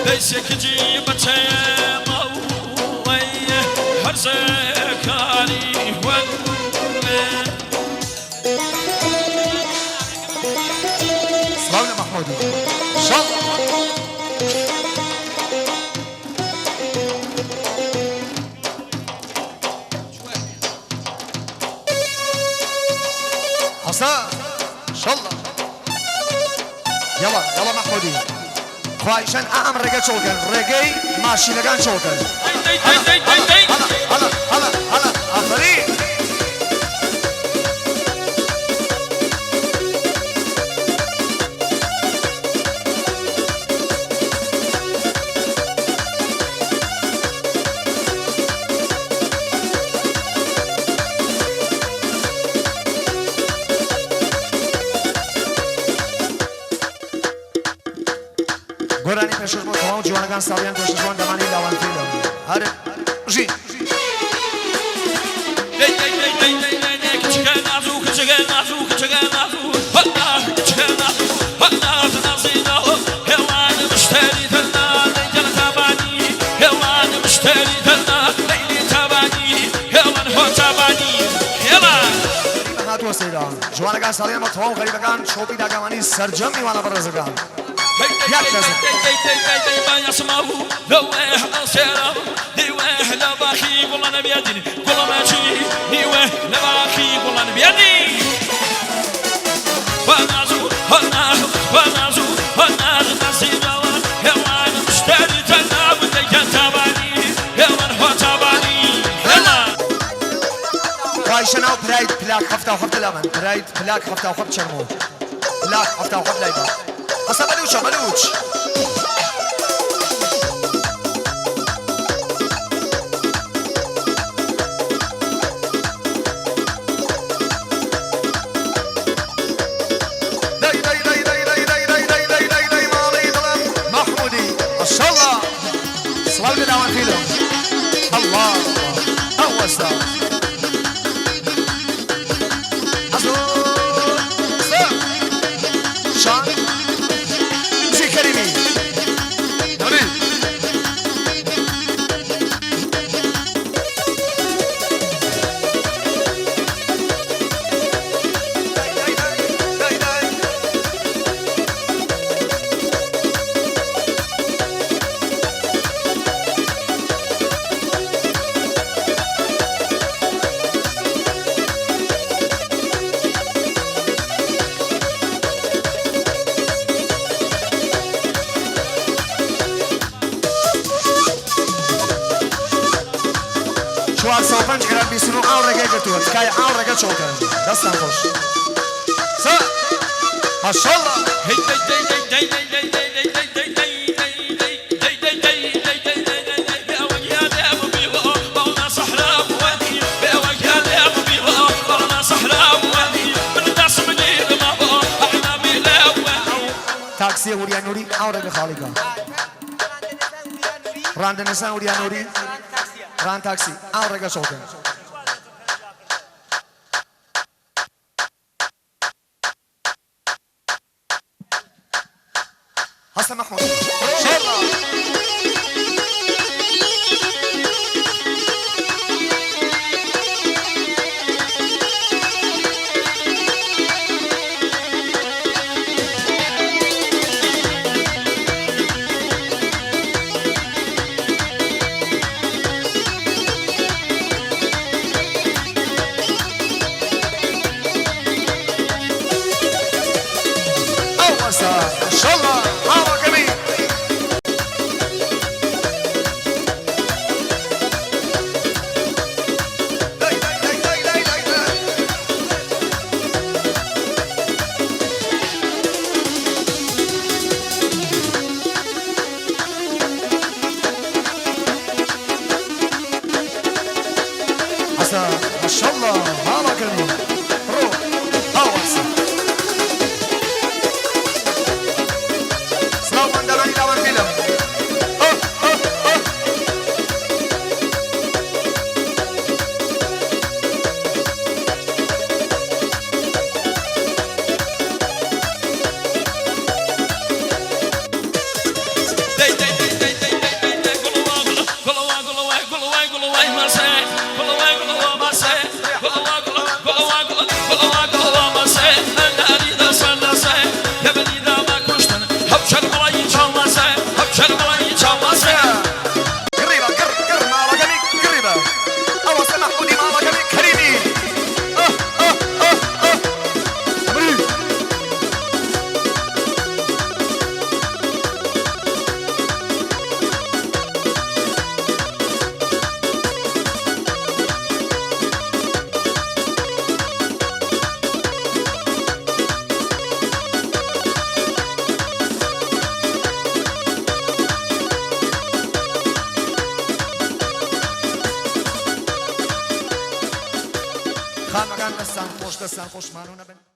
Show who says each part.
Speaker 1: ليسك جيبته مويه هرسك علي
Speaker 2: صلاه محمودي ان شاء الله. حسن ان شاء الله. يلا يلا محمودي خواهشان اعم رگه چوکن رگه ماشینگان چوکن. هلا هلا هلا هلا آفرین. گرانی پشت بود تمام جوانگان سالیان پشت جوان دمانی لاوان فیلم. هره جی. هاتو سیدان جوانگان سالیان با تمام غریبگان شوبی داگمانی سرجم میوانه برزگان.
Speaker 1: ما يسمعه لو أسيره نيوه لباخي والله نبيدني والله ما جي نيوه لباخي والله نبيدني ونازو ونازو نصيبه هوان مشتري تناب ديك تاباني هوان هو تاباني يلا
Speaker 2: رايشنا برايد بلاك خفتا وخفت لمن برايد بلاك خفتا وخفت شرمو بلاك خفتا وخفت لايبا هسا بلوچ بلوچ الله هو استاذ شان زي كريمي نبيل شوار سوپنج گرد بیسونو آن رگه گرتون کای آن رگه چوکن دستان خوش سا ماشالله تاکسی اوریا نوری آن رگه خالی کن راندنسان اوریا نوری ران تاکسی آن رگه چوکن حسن محمود شالله شالله هوا جميل دەستان خۆشمان و نەبن